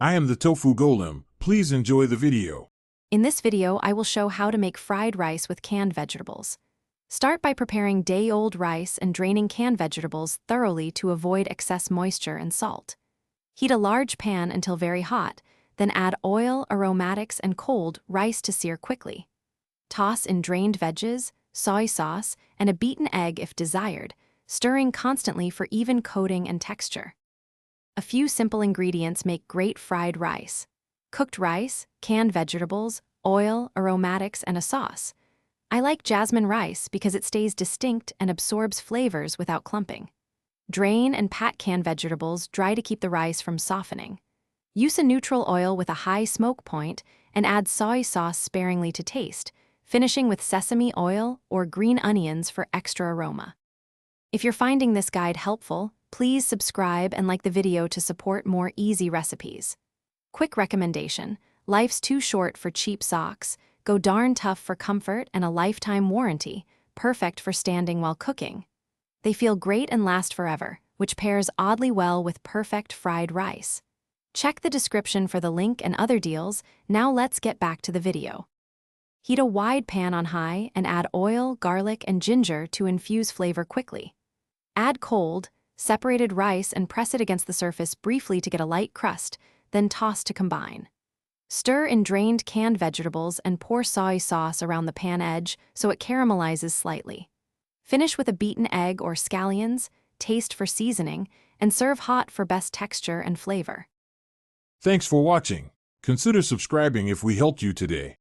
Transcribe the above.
I am the Tofu Golem. Please enjoy the video. In this video, I will show how to make fried rice with canned vegetables. Start by preparing day-old rice and draining canned vegetables thoroughly to avoid excess moisture and salt. Heat a large pan until very hot, then add oil, aromatics, and cold rice to sear quickly. Toss in drained veggies, soy sauce, and a beaten egg if desired, stirring constantly for even coating and texture. A few simple ingredients make great fried rice: cooked rice, canned vegetables, oil, aromatics, and a sauce. I like jasmine rice because it stays distinct and absorbs flavors without clumping. Drain and pat canned vegetables dry to keep the rice from softening. Use a neutral oil with a high smoke point and add soy sauce sparingly to taste, finishing with sesame oil or green onions for extra aroma. If you're finding this guide helpful, please subscribe and like the video to support more easy recipes. Quick recommendation: life's too short for cheap socks. Go darn tough for comfort and a lifetime warranty, perfect for standing while cooking. They feel great and last forever, which pairs oddly well with perfect fried rice. Check the description for the link and other deals. Now let's get back to the video. Heat a wide pan on high and add oil, garlic, and ginger to infuse flavor quickly. Add cold, separated rice and press it against the surface briefly to get a light crust, then toss to combine. Stir in drained canned vegetables and pour soy sauce around the pan edge so it caramelizes slightly. Finish with a beaten egg or scallions, taste for seasoning, and serve hot for best texture and flavor. Thanks for watching. Consider subscribing if we helped you today.